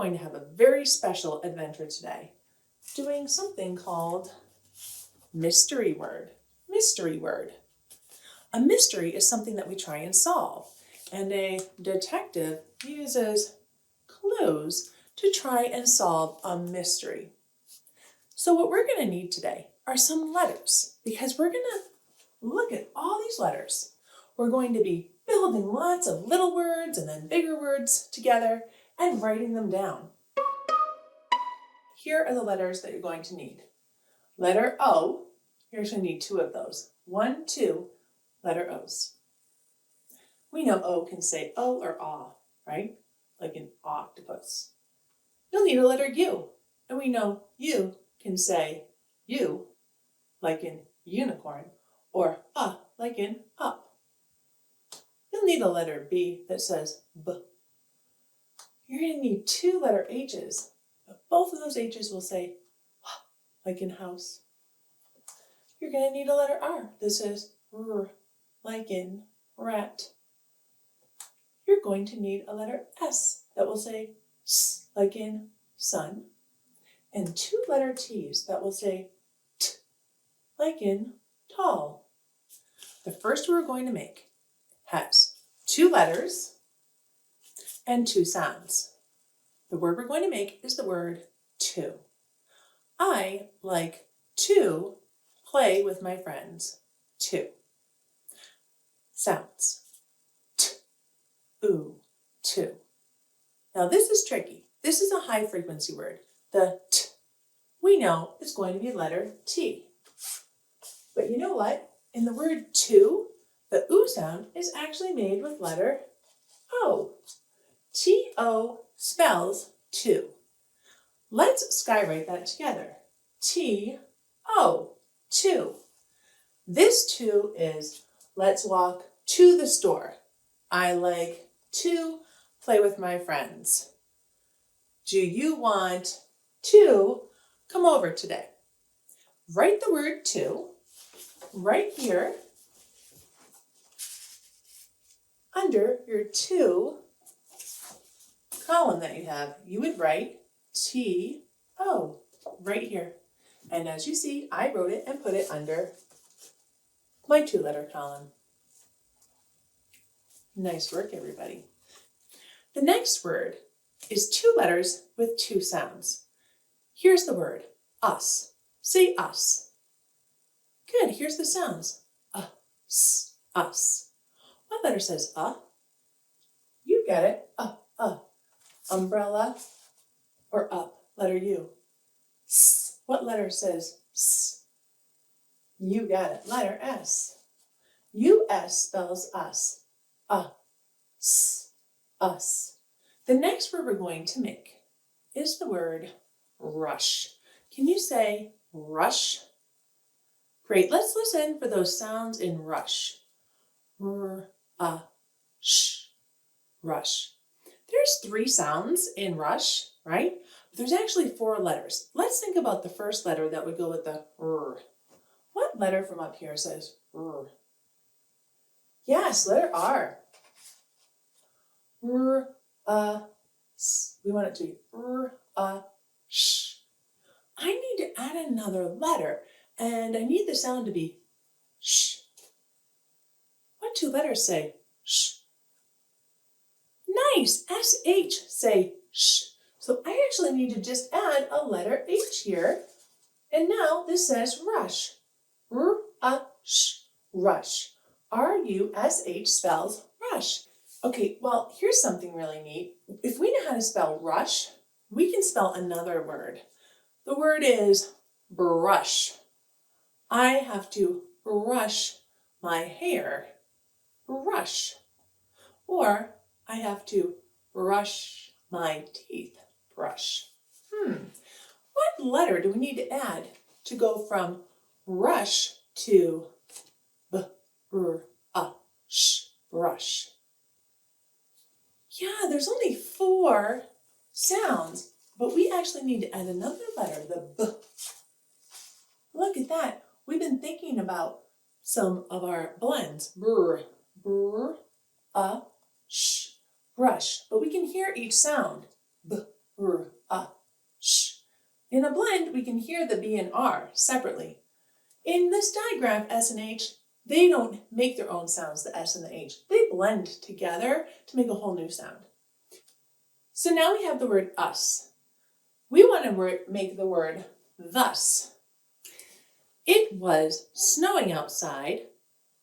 going to have a very special adventure today, doing something called mystery word. Mystery word. A mystery is something that we try and solve, and a detective uses clues to try and solve a mystery. So what we're going to need today are some letters, because we're going to look at all these letters. We're going to be building lots of little words and then bigger words together and writing them down. Here are the letters that you're going to need. Letter O, you're going to need 2 of those. 1, 2 letter O's. We know O can say O or ah, right? Like an octopus. You'll need a letter U, and we know U can say U, like in unicorn, or like in up. You'll need a letter B that says B. You're going to need 2 letter H's, but both of those H's will say like in house. You're going to need a letter R that says R, like in rat. You're going to need a letter S that will say S, like in sun, and 2 letter T's that will say T, like in tall. The first we're going to make has 2 letters and 2 sounds. The word we're going to make is the word to. I like to play with my friends. To. Sounds. T, oo, to. Now this is tricky. This is a high frequency word. The T we know is going to be letter T. But you know what? In the word to, the oo sound is actually made with letter O. T-O spells to. Let's skywrite that together. T-O, to. This to is let's walk to the store. I like to play with my friends. Do you want to come over today? Write the word to right here under your to column that you have. You would write T-O right here. And as you see, I wrote it and put it under my 2-letter column. Nice work, everybody. The next word is 2 letters with 2 sounds. Here's the word, us. Say us. Good, here's the sounds. S, us. What letter says You get it. Umbrella or up, letter U. S. What letter says S? You got it, letter S. U-S spells us. S, us. The next word we're going to make is the word rush. Can you say rush? Great, let's listen for those sounds in rush. Sh, rush. There's 3 sounds in rush, right? But there's actually 4 letters. Let's think about the first letter that would go with the R. What letter from up here says R? Yes, letter R. R, S. We want it to be R, sh. I need to add another letter, and I need the sound to be sh. What 2 letters say sh? Nice, S-H, say sh. So I actually need to just add a letter H here, and now this says rush. R-U-S-H, rush. R-U-S-H spells rush. Okay, well, here's something really neat. If we know how to spell rush, we can spell another word. The word is brush. I have to brush my hair. Brush. Or I have to brush my teeth. Brush. What letter do we need to add to go from rush to b-r-u-sh, brush? Yeah, there's only 4 sounds, but we actually need to add another letter, the b. Look at that. We've been thinking about some of our blends. Brr, brr, sh, brush. But we can hear each sound. B, sh. In a blend, we can hear the B and R separately. In this digraph, S and H, they don't make their own sounds, the S and the H. They blend together to make a whole new sound. So now we have the word us. We want to make the word thus. It was snowing outside,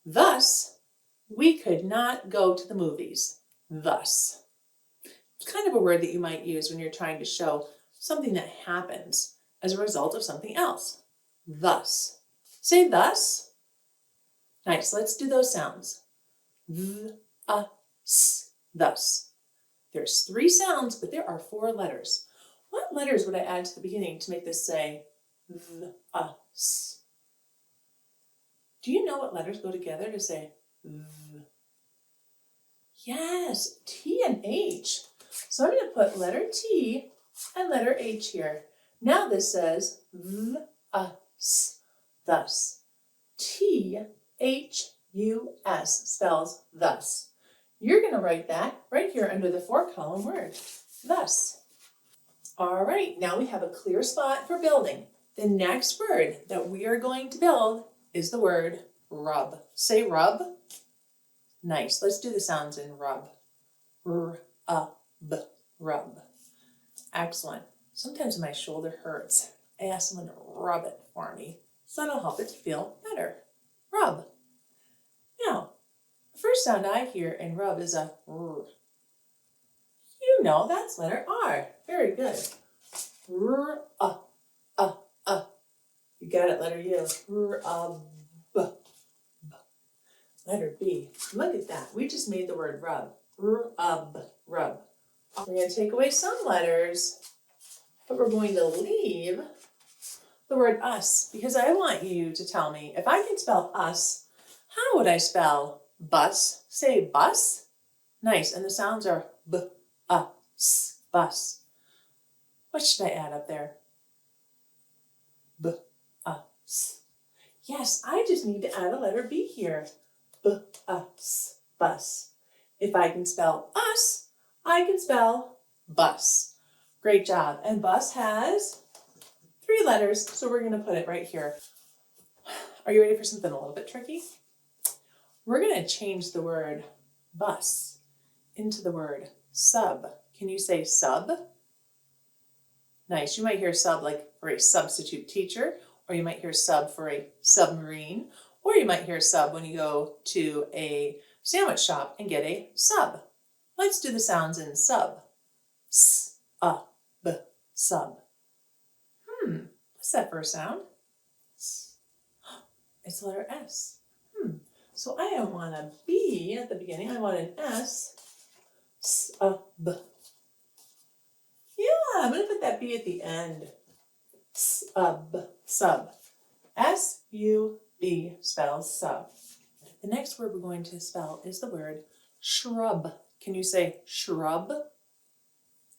thus we could not go to the movies. Thus. It's kind of a word that you might use when you're trying to show something that happens as a result of something else. Thus. Say thus. Nice, let's do those sounds. S, thus. There's 3 sounds, but there are 4 letters. What letters would I add to the beginning to make this say s? Do you know what letters go together to say v? Yes, T and H. So I'm going to put letter T and letter H here. Now this says s, thus. T-H-U-S spells thus. You're going to write that right here under the 4-column word, thus. All right, now we have a clear spot for building. The next word that we are going to build is the word rub. Say rub. Nice. Let's do the sounds in rub. R-U-B, rub. Excellent. Sometimes my shoulder hurts. I ask someone to rub it for me, so that'll help it to feel better. Rub. Now, the first sound I hear in rub is a r. You know, that's letter R. Very good. R, You got it, letter U. R, letter B. Look at that. We just made the word rub. Rub. We're going to take away some letters, but we're going to leave the word us, because I want you to tell me, if I can spell us, how would I spell bus? Say bus. Nice. And the sounds are b, s, bus. What should I add up there? B, s. Yes, I just need to add a letter B here. B, s, bus. If I can spell us, I can spell bus. Great job. And bus has 3 letters, so we're going to put it right here. Are you ready for something a little bit tricky? We're going to change the word bus into the word sub. Can you say sub? Nice. You might hear sub like for a substitute teacher, or you might hear sub for a submarine, or you might hear sub when you go to a sandwich shop and get a sub. Let's do the sounds in sub. S, b, sub. What's that first sound? It's the letter S. So I don't want a B at the beginning. I want an S. Sub. Yeah, I'm going to put that B at the end. Sub. S-U-B spells sub. The next word we're going to spell is the word shrub. Can you say shrub?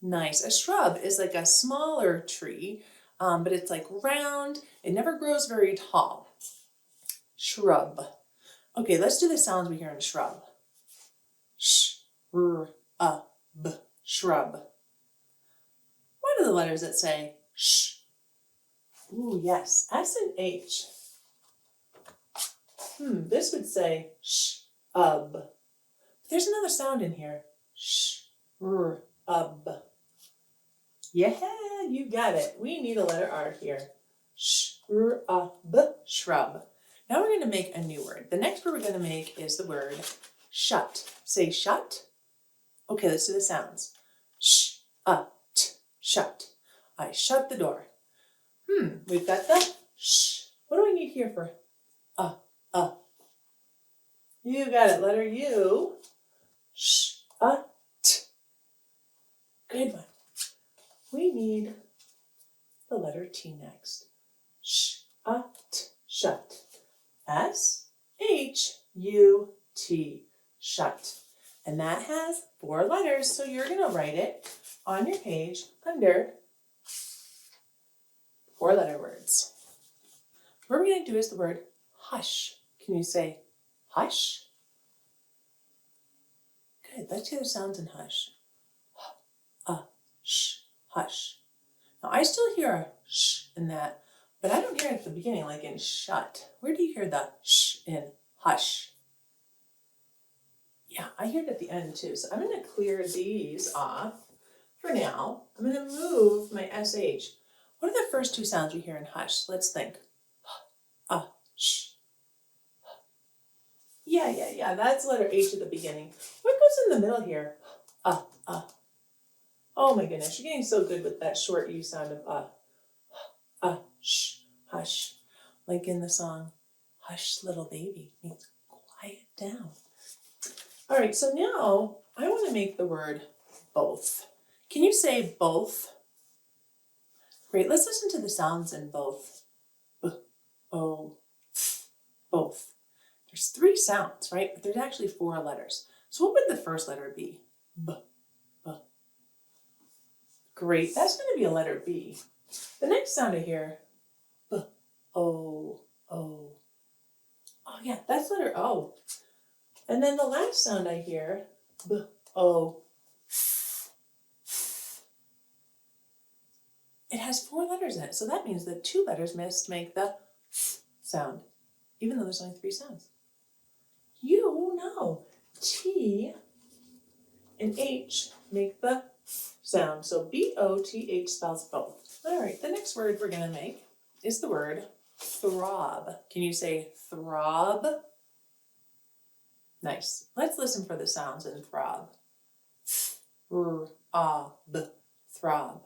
Nice. A shrub is like a smaller tree, but it's like round. It never grows very tall. Shrub. Okay, let's do the sounds we hear in shrub. Sh-r-u-b, shrub. What are the letters that say sh? Ooh, yes, S and H. This would say sh-ub. There's another sound in here. Sh-r-ub. Yeah, you got it. We need a letter R here. Sh-r-ub, shrub. Now we're going to make a new word. The next word we're going to make is the word shut. Say shut. Okay, let's do the sounds. Sh-t, shut. I shut the door. We've got the sh. What do we need here for You got it, letter U. Sh-t. Good one. We need the letter T next. Sh-t, shut. S-H-U-T, shut. And that has 4 letters, so you're going to write it on your page under 4-letter words. What we're going to do is the word hush. Can you say hush? Good. Let's hear the sounds in hush. Sh, hush. Now I still hear a sh in that, but I don't hear it at the beginning like in shut. Where do you hear the sh in hush? Yeah, I hear it at the end too. So I'm going to clear these off for now. I'm going to move my SH. What are the first two sounds we hear in hush? Let's think. Sh. Yeah. That's letter H at the beginning. What goes in the middle here? Oh my goodness, you're getting so good with that short U sound of sh, hush. Like in the song, Hush Little Baby means quiet down. All right, so now I want to make the word both. Can you say both? Great, let's listen to the sounds in both. B-O, both. There's 3 sounds, right? But there's actually 4 letters. So what would the first letter be? B. Great, that's going to be a letter B. The next sound I hear, B-O, O. Oh yeah, that's letter O. And then the last sound I hear, B-O. It has 4 letters in it, so that means that 2 letters must make the sound, even though there's only 3 sounds. You know, T and H make the sound, so B-O-T-H spells both. All right, the next word we're going to make is the word throb. Can you say throb? Nice. Let's listen for the sounds in throb. B, throb.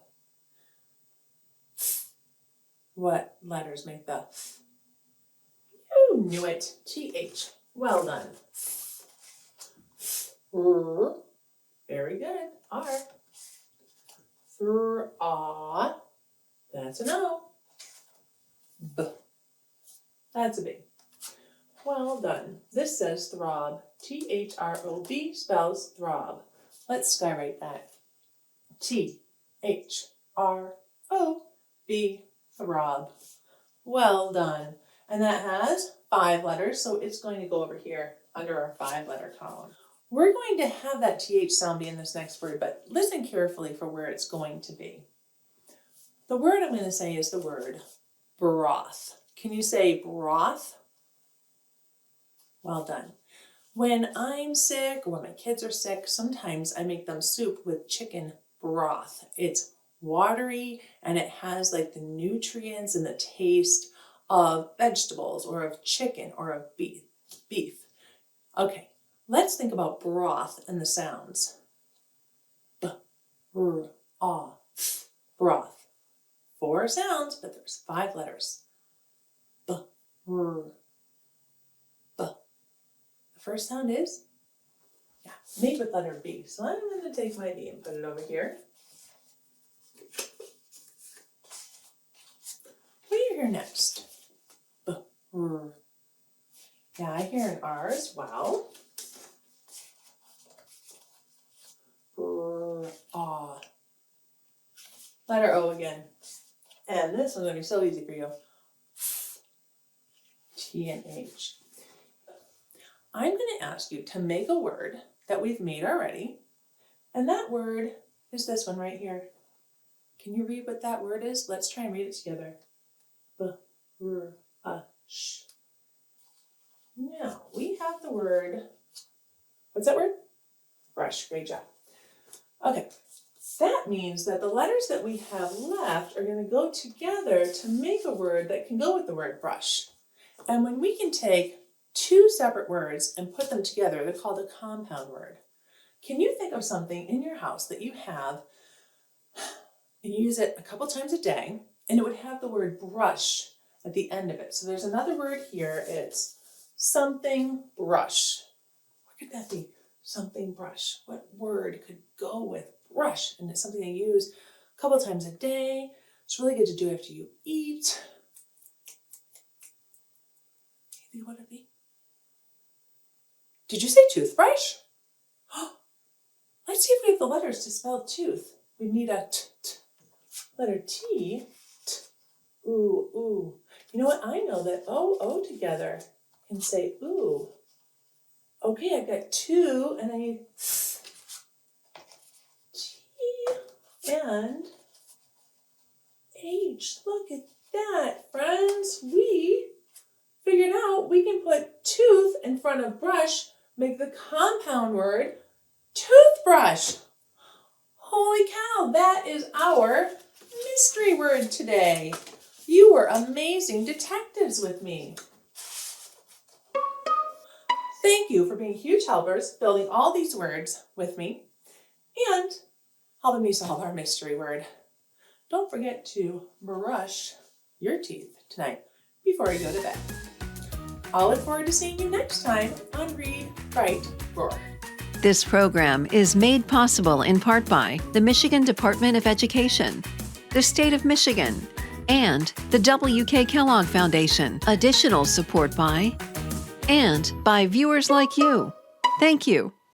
What letters make the? You knew it. T-H. Well done. Very good. R. Thra. That's an O. B. That's a B. Well done. This says throb. T-H-R-O-B spells throb. Let's skywrite that. T-H-R-O-B, throb. Well done. And that has 5 letters, so it's going to go over here under our 5-letter column. We're going to have that TH sound be in this next word, but listen carefully for where it's going to be. The word I'm going to say is the word broth. Can you say broth? Well done. When I'm sick or when my kids are sick, sometimes I make them soup with chicken broth. It's watery and it has like the nutrients and the taste of vegetables or of chicken or of beef. Okay, let's think about broth and the sounds. B-R-A-H, broth. 4 sounds, but there's 5 letters. B-R. The first sound is, made with letter B. So I'm going to take my B and put it over here. What do you hear next? B-R. Yeah, I hear an R as well. R-A. Letter O again. And this one's going to be so easy for you. T and H. I'm going to ask you to make a word that we've made already. And that word is this one right here. Can you read what that word is? Let's try and read it together. B-R-U-S-H. Now, we have the word, what's that word? Brush. Great job. Okay. That means that the letters that we have left are going to go together to make a word that can go with the word brush. And when we can take 2 separate words and put them together, they're called a compound word. Can you think of something in your house that you have and you use it a couple times a day, and it would have the word brush at the end of it? So there's another word here. It's something brush. What could that be? Something brush. What word could go with brush? And it's something you use a couple times a day. It's really good to do after you eat. What would it be? Did you say toothbrush? Let's see if we have the letters to spell tooth. We need a letter T. Ooh. You know what? I know that O together can say ooh. Okay, I've got 2, and I need T and page. Look at that, friends. We figured out we can put tooth in front of brush, make the compound word toothbrush. Holy cow, that is our mystery word today. You were amazing detectives with me. Thank you for being huge helpers, building all these words with me, and helping me solve our mystery word. Don't forget to brush your teeth tonight before you go to bed. I'll look forward to seeing you next time on Read, Write, Roar. This program is made possible in part by the Michigan Department of Education, the State of Michigan, and the W.K. Kellogg Foundation. Additional support by and by viewers like you. Thank you.